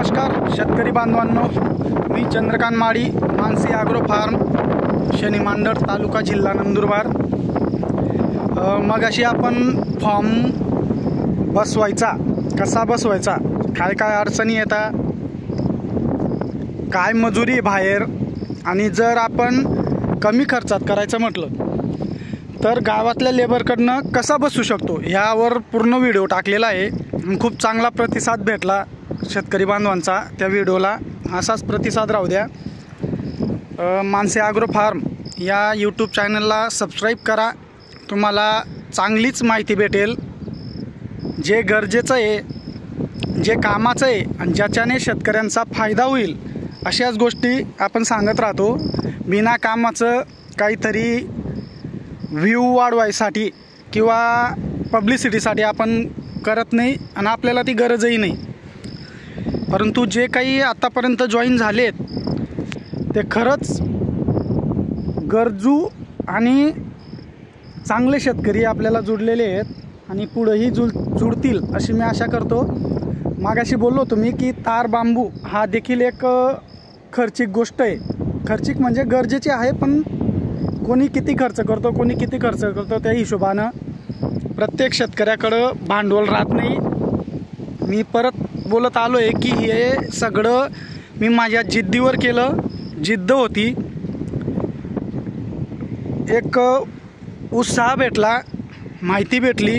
नमस्कार शेतकरी बांधवांनो, मी चंद्रकांत माळी, मानसी ॲग्रो फार्म, शनी मांडर, तालुका जिल्हा नंदुरबार। मगाशी आपण फॉर्म बसवायचा कसा बसवायचा, काय काय अडचणी येतात, काय मजुरी बाहेर, आणि जर आपण कमी खर्चात करायचं म्हटलं तर गावातल्या लेबरकडनं कसा बसू शकतो यावर पूर्ण व्हिडिओ टाकलेला आहे। खूप चांगला प्रतिसाद भेटला शेतकरी बांधवांचा त्या व्हिडिओला, असाच प्रतिसाद राहू द्या। मानसी ॲग्रो फार्म या यूट्यूब चॅनलला सबस्क्राईब करा, तुम्हाला चांगलीच माहिती भेटेल, जे गरजेचं आहे, जे कामाचं आहे आणि ज्याच्याने शेतकऱ्यांचा फायदा होईल अशाच गोष्टी आपण सांगत राहतो। बिना कामाचं काहीतरी व्ह्यू वाढवायसाठी किंवा पब्लिसिटीसाठी आपण करत नाही आणि आपल्याला ती गरजही नाही। परंतु जे काही आतापर्यंत जॉईन झालेत ते खरंच गरजू आणि चांगले शेतकरी आपल्याला जुडलेले आहेत आणि पुढेही जुडतील अशी मी आशा करतो। मागाशी बोललो तुम्ही की तार बांबू हा देखील एक खर्चिक गोष्ट आहे। खर्चिक म्हणजे गरजेची आहे, पण कोणी किती खर्च करतो, कोणी किती खर्च करतो त्या हिशोबानं प्रत्येक शेतकऱ्याकडं भांडवल राहत नाही। मी परत बोलत आलो आहे की हे सगळं मी माझ्या जिद्दीवर केलं, जिद्द होती, एक उत्साह भेटला, माहिती भेटली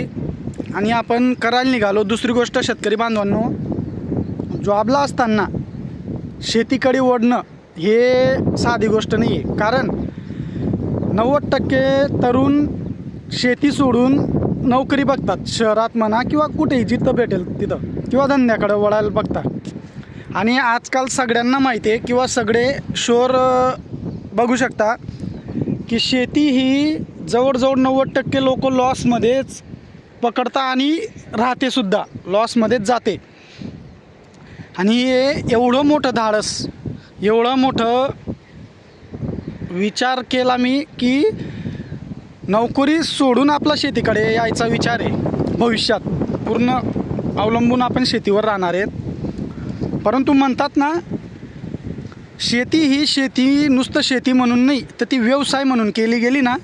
आणि आपण करायला निघालो। दुसरी गोष्ट शेतकरी बांधवांनो, जॉबला असताना शेतीकडे ओढणं हे साधी गोष्ट नाही आहे, कारण 90% तरुण शेती सोडून नोकरी बघतात, शहरात म्हणा किंवा कुठेही जिथं भेटेल तिथं, किंवा धंद्याकडे वळायला बघतात। आणि आजकाल सगळ्यांना माहिती आहे किंवा सगळे शोर बघू शकता की शेती ही जवळजवळ 90% लोक लॉसमध्येच पकडता आणि राहते सुद्धा, लॉसमध्येच जाते। आणि हे एवढं मोठं धाडस, एवढं मोठं विचार केला मी की नोकरी सोडून आपला शेतीकडे यायचा विचार आहे। भविष्यात पूर्ण अवलंबून आपण शेतीवर राहणार आहेत। परंतु म्हणतात ना, शेती ही शेती नुसतं शेती म्हणून नाही तर ती व्यवसाय म्हणून केली गेली ना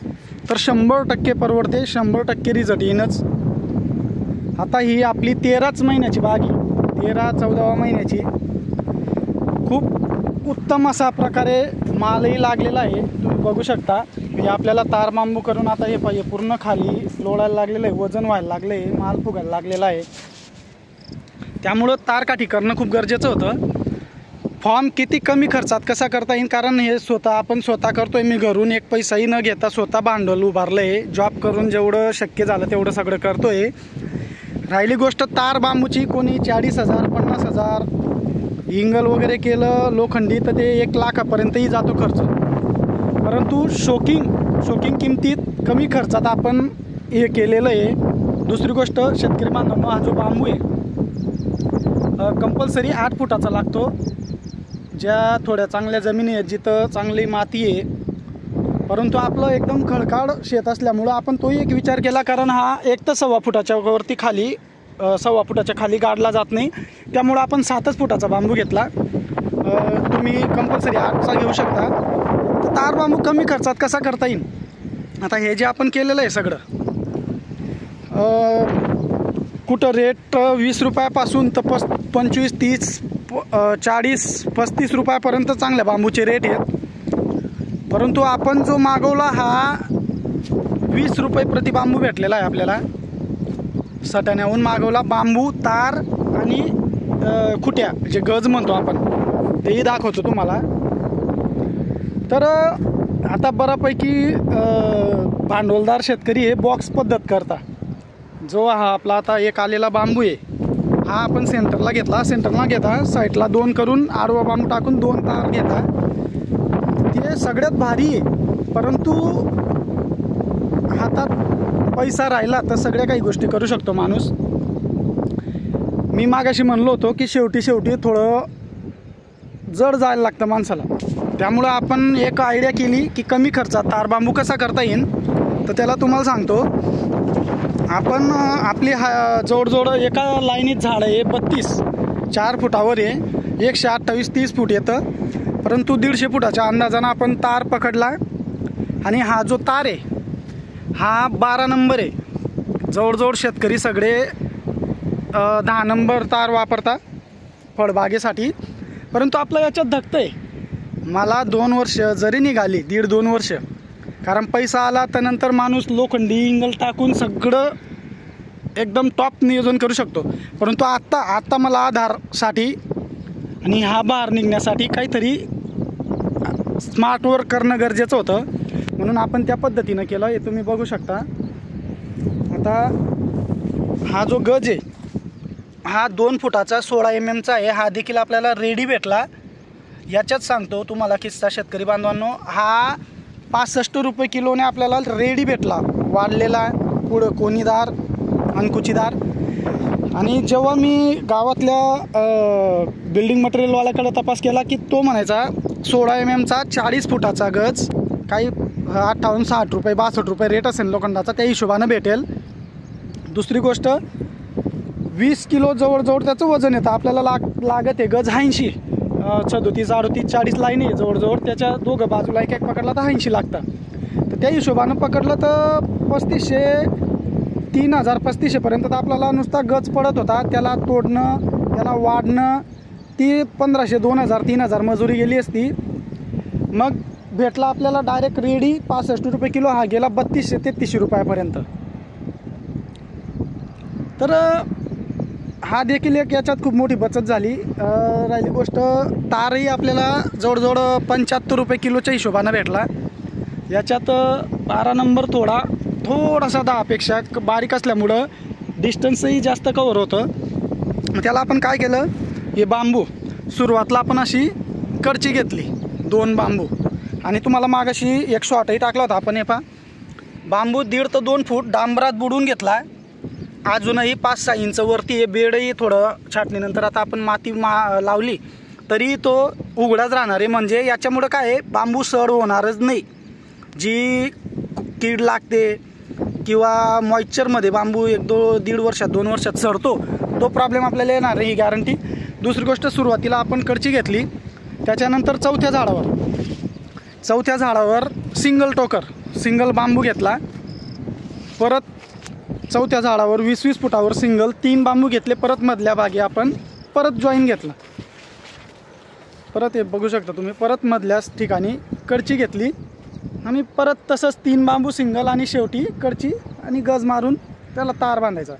तर 100% परवडते, 100% रिझल्ट येईनच। आता ही आपली 13च महिन्याची बाग आहे, 13-14व्या महिन्याची, खूप उत्तम असा प्रकारे मालही लागलेला आहे, तुम्ही बघू शकता। हे आपल्याला तार बांबू करून आता हे पाहिजे पूर्ण खाली लोळायला लागलेलं आहे, वजन व्हायला लागलं आहे, माल फुगायला लागलेला आहे, त्यामुळं तारकाठी करणं खूप गरजेचं होतं। फॉर्म किती कमी खर्चात कसा करता येईल, कारण हे आपण स्वतः करतोय, मी घरून एक पैसाही न घेता स्वतः भांडवल उभारलं आहे, जॉब करून जेवढं शक्य झालं तेवढं सगळं करतोय। राहिली गोष्ट तार बांबूची, कोणी 40,000 50,000 इंगल वगैरे केलं लोखंडी तर ते 1 लाखापर्यंतही जातो खर्च। परंतु शोकिंग किमतीत कमी खर्चात आपण हे केलेलं आहे। दुसरी गोष्ट शेतकरी बांधवांनो, हा जो बांबू आहे कंपल्सरी 8 फुटाचा लागतो। ज्या थोड्या चांगल्या जमिनी आहेत, जिथं चांगली माती आहे, परंतु आपलं एकदम खडकाळ शेत असल्यामुळं आपण तोही एक विचार केला, कारण हा 1 तर 1.25 फुटाच्या वरती खाली 1.25 फुटाच्या खाली गाडला जात नाही, त्यामुळं आपण 7च फुटाचा बांबू घेतला। तुम्ही कंपल्सरी 8चा घेऊ शकता। तर तार बांबू कमी खर्चात कसा करता येईल, आता हे जे आपण केलेलं आहे सगळं, कुठं रेट 20 रुपयापासून तर 25, 30, 40, 35 रुपयापर्यंत चांगल्या बांबूचे रेट आहेत। परंतु आपण जो मागवला हा 20 रुपये प्रति बांबू भेटलेला आहे आपल्याला, सटाण्याहून मागवला बांबू, तार आणि खुट्या, जे गज म्हणतो आपण, तेही दाखवतो तुम्हाला। तर आता बऱ्यापैकी भांडवलदार शेतकरी हे बॉक्स पद्धत करता। जो हा आपला आता एक आलेला बांबू आहे, हा आपण सेंटरला घेता साईडला 2 करून आडवा बांबू टाकून 2 तार घेता, ते सगळ्यात भारी आहे। परंतु हातात पैसा राहिला तर सगळ्या काही गोष्टी करू शकतो माणूस। मी मागाशी म्हणलो होतो की शेवटी थोडं जड जायला लागतं माणसाला, त्यामुळं आपण एक आयडिया केली की कमी खर्चात तार बांबू कसा करता येईल। तर त्याला तुम्हाला सांगतो, आपण आपली जवळजवळ एका लाईनीत झाड आहे 32, 4 फुटावर आहे, 128-30 फूट येतं, परंतु 150 फुटाच्या अंदाजानं आपण तार पकडला. आणि हा जो तार आहे हा 12 नंबर आहे. जवळजवळ शेतकरी सगळे 10 नंबर तार वापरता फळबागेसाठी, परंतु आपलं याच्यात धकतं आहे. मला 2 वर्ष जरी निघाली, 1.5-2 वर्ष, कारण पैसा आला तर नंतर माणूस लोखंडी इंगल टाकून सगळं एकदम टॉप नियोजन करू शकतो. परंतु आत्ता मला आधारसाठी आणि हा बहार निघण्यासाठी काहीतरी स्मार्ट वर्क करणं गरजेचं होतं, म्हणून आपण त्या पद्धतीनं केलं. हे तुम्ही बघू शकता. आता हा जो गज आहे हा 2 फुटाचा 16 mm आहे. हा देखील आपल्याला रेडी भेटला. याच्यात सांगतो तुम्हाला किस्सा शेतकरी बांधवांनो, हा 65 रुपये किलोने आपल्याला रेडी भेटला, वाढलेला, पुढं कोणीदार, अंकुचीदार. आणि जेव्हा मी गावातल्या बिल्डिंग मटेरियलवाल्याकडे तपास केला की तो म्हणायचा 16 mm 40 फुटाचा गज काही 58-60 रुपये 62 रुपये रेट असेल लोखंडाचा, त्या हिशोबानं भेटेल. दुसरी गोष्ट 20 किलो जवळजवळ त्याचं वजन येतं. आपल्याला लागत आहे गज 80, 37, 38, 40 लाईन आहे जवळजवळ. त्याच्या दोघं बाजूला एक पकडला तर 80 लागतं. तर त्या हिशोबानं पकडलं तर 3500, 3000-3500 तर आपल्याला नुसता गज पडत होता. त्याला तोडणं, त्याला वाढणं, ती 1500, 2000, 3000 मजुरी गेली असती. मग भेटला आपल्याला डायरेक्ट रेडी 65 रुपये किलो. हा गेला 3200-3300 रुपयापर्यंत. तर हा देखील एक याच्यात खूप मोठी बचत झाली. राहिली गोष्ट, तारही आपल्याला जवळजवळ 75 रुपये किलोच्या हिशोबानं भेटला. याच्यात 12 नंबर थोडासा 10 पेक्षा बारीक असल्यामुळं डिस्टन्सही जास्त कवर होतं. त्याला आपण काय केलं, हे बांबू सुरुवातला आपण अशी करची घेतली, 2 बांबू, आणि तुम्हाला मागाशी एक शॉटही टाकला होता आपण. हे पहा, बांबू 1.5 ते 2 फूट डांबरात बुडून घेतला. अजूनही 5-6 इंच वरती आहे. बेडही थोडं छाटणीनंतर आता आपण माती लावली तरी तो उघडाच राहणार आहे. म्हणजे याच्यामुळं काय आहे, बांबू सड होणारच नाही. जी कीड लागते किंवा मॉइश्चरमध्ये बांबू 1-1.5 वर्षात 2 वर्षात सडतो, तो प्रॉब्लेम आपल्याला येणार आहे, ही गॅरंटी. दुसरी गोष्ट, सुरुवातीला आपण करची घेतली, त्याच्यानंतर चौथ्या झाडावर सिंगल बांबू घेतला. परत चौथ्या झाडावर 20-20 फुटावर सिंगल 3 बांबू घेतले. परत मधल्या भागी आपण परत जॉईन घेतला. परत हे बघू शकता तुम्ही, परत मधल्या ठिकाणी करची घेतली आणि परत तसंच 3 बांबू सिंगल आणि शेवटी करची आणि गज मारून त्याला तार बांधायचा.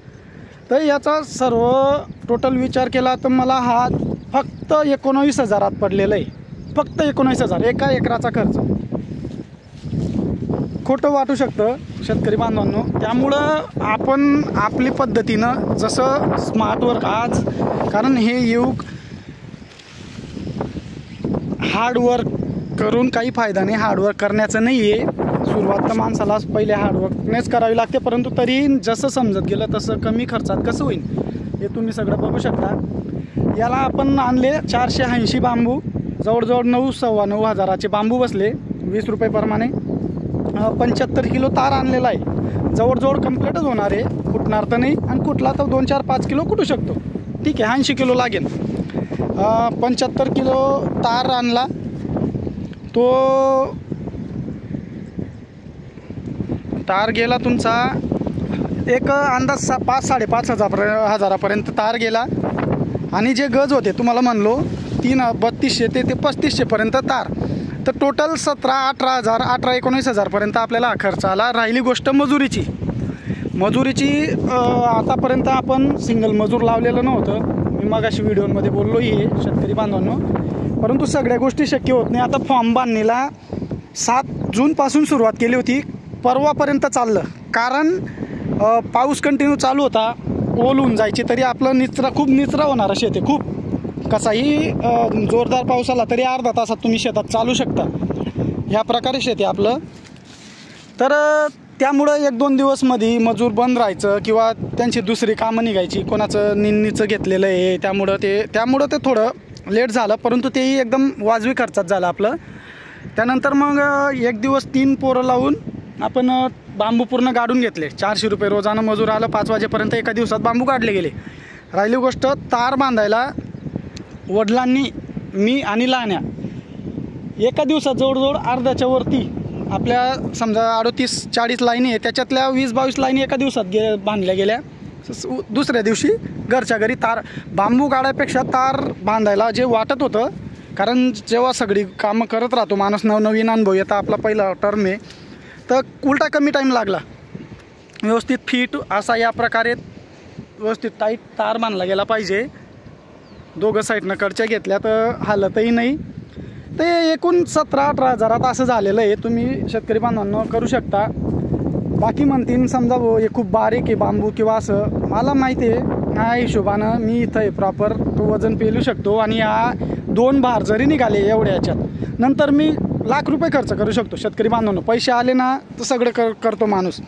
तर याचा सर्व टोटल विचार केला तर मला हा फक्त 19,000 पडलेला आहे. फक्त 19,000 एका एकराचा खर्च. खोटं वाटू शकतं शेतकरी बांधवांनो. त्यामुळं आपण आपली पद्धतीनं जसं स्मार्ट वर्क आज, कारण हे युग हार्डवर्क करून काही फायदा नाही, हार्डवर्क करण्याचं नाही आहे. सुरुवात तर माणसाला पहिले हार्डवर्कनेच करावी लागते, परंतु तरी जसं समजत गेलं तसं कमी खर्चात कसं होईल हे तुम्ही सगळं बघू शकता. याला आपण आणले 480 बांबू, जवळजवळ 9,900 बांबू बसले 20 रुपये प्रमाणे. 75 किलो तार आणलेला आहे. जवळजवळ कम्प्लीटच होणार आहे, कुटणार तर नाही, आणि कुठला तर 2-4-5 किलो कुटू शकतो. ठीक आहे, 80 किलो लागेल. 75 किलो तार आणला. तो तार गेला तुमचा एक अंदाज 5-5.5 हजारापर्यंत तार गेला. आणि जे गज होते तुम्हाला म्हणलो 3200 ते 3500पर्यंत तार. तर टोटल 17-18 हजार, 18-19 पर्यंत आपल्याला हा खर्च आला. राहिली गोष्ट मजुरीची. आतापर्यंत आपण सिंगल मजूर लावलेलं नव्हतं. मी मगाशी व्हिडिओमध्ये बोललो आहे शेतकरी बांधवांनो, परंतु सगळ्या गोष्टी शक्य होत नाही. आता फॉर्म बांधणीला 7 जूनपासून सुरुवात केली होती, परवापर्यंत चाललं. कारण पाऊस कंटिन्यू चालू होता, ओल होऊन जायची. तरी आपलं खूप निचरा होणार शेत आहे. खूप कसाही जोरदार पाऊस आला तरी अर्धा तासात तुम्ही शेतात चालू शकता. ह्या प्रकारे शेत आहे आपलं. तर त्यामुळं 1-2 दिवसमध्ये मजूर बंद राहायचं किंवा त्यांची दुसरी कामं निघायची. कोणाचं निंदणीचं घेतलेलं आहे, त्यामुळं ते थोडं लेट झालं, परंतु तेही एकदम वाजवी खर्चात झालं आपलं. त्यानंतर मग 1 दिवस 3 पोरं लावून आपण बांबू पूर्ण गाडून घेतले. 400 रुपये रोजानं मजूर आलं. 5 वाजेपर्यंत एका दिवसात बांबू काढले गेले. राहिली गोष्ट, तार बांधायला वडिलांनी, मी आणि लाण्या एका दिवसात जवळजवळ अर्ध्याच्या वरती आपल्या समजा 38-40 लाईनी आहे, त्याच्यातल्या 20-22 लाईनी एका दिवसात बांधल्या गेल्या. दुसऱ्या दिवशी घरच्या घरी तार, बांबू काढायपेक्षा तार बांधायला जे वाटत होतं, कारण जेव्हा सगळी कामं करत राहतो माणूस, नवनवीन अनुभव येता, आपला पहिला टर्म आहे, तर उलटा कमी टाईम लागला. व्यवस्थित फिट असा या प्रकारे व्यवस्थित टाईट तार बांधला गेला पाहिजे. दोघं साईडनं कडच्या घेतल्या तर हालतही नाही. ते एकूण 17-18 हजारात असं झालेलं आहे. तुम्ही शेतकरी बांधवांना करू शकता. बाकी म्हणतील समजा भाऊ हे खूप बारीक आहे बांबू किंवा असं, मला माहिती आहे ह्या हिशोबानं मी इथं आहे प्रॉपर तो वजन पेलू शकतो. आणि या 2 भार जरी निघाले एवढ्या याच्यात, नंतर मी लाख रुपये खर्च करू शकतो. शेतकरी बांधवांना पैसे आले ना तर सगळं करतो माणूस.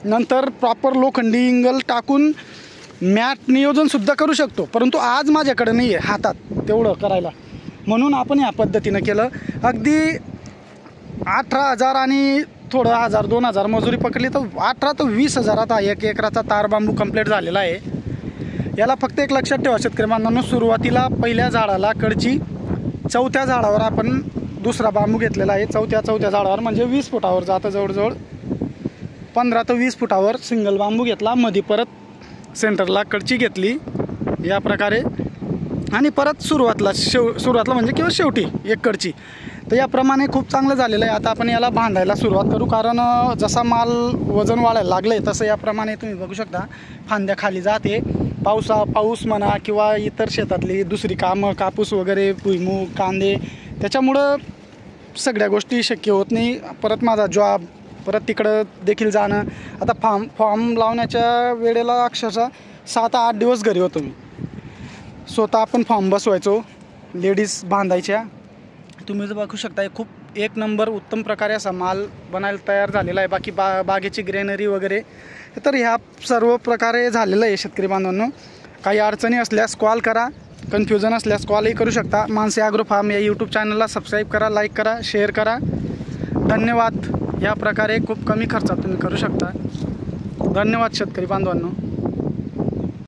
नंतर प्रॉपर लोखंडी इंगल टाकून मॅट नियोजनसुद्धा करू शकतो, परंतु आज माझ्याकडे नाही आहे हातात तेवढं करायला, म्हणून आपण या पद्धतीनं केलं. अगदी 18,000 आणि थोडं 1,000-2,000 मजुरी पकडली तर 18 ते 20 हजारात हा 1 एकराचा तार बांबू कंप्लीट झालेला आहे. याला फक्त एक लक्षात ठेवा शेतकरी बांधवांनो, सुरुवातीला पहिल्या झाडाला कडची, 4थ्या झाडावर आपण दुसरा बांबू घेतलेला आहे. चौथ्या झाडावर म्हणजे 20 फुटावर जातं, जवळजवळ 15 ते 20 फुटावर सिंगल बांबू घेतला. मध्ये परत सेंटरला कडची घेतली या प्रकारे, आणि परत सुरुवातला म्हणजे किंवा शेवटी एक कडची. तर याप्रमाणे खूप चांगलं झालेलं आहे. आता आपण याला बांधायला सुरुवात करू, कारण जसा माल वजन वाढायला लागलं आहे तसं याप्रमाणे तुम्ही बघू शकता फांद्या खाली जाते. पाऊस म्हणा किंवा इतर शेतातली दुसरी कामं, कापूस वगैरे, भुईमूग, कांदे, त्याच्यामुळं सगळ्या गोष्टी शक्य होत नाही. परत माझा जॉब, परत तिकडं देखील जाणं. आता फॉर्म लावण्याच्या वेळेला अक्षरशः 7-8 दिवस घरी होतो मी. स्वतः आपण फॉर्म बसवायचो, लेडीज बांधायच्या. तुम्ही जर बघू शकता खूप एक नंबर उत्तम प्रकारे असा माल बनायला तयार झालेला आहे. बाकी बागेची ग्रेनरी वगैरे तर ह्या सर्व प्रकारे झालेलं आहे. शेतकरी बांधवांनो, काही अडचणी असल्यास कॉल करा, कन्फ्युजन असल्यास कॉलही करू शकता. मानसी ॲग्रो फार्म या यूट्यूब चॅनलला सबस्क्राईब करा, लाईक करा, शेअर करा. धन्यवाद. या प्रकारे खूप कमी खर्चात तुम्ही करू शकता. धन्यवाद शेतकरी बांधवांनो.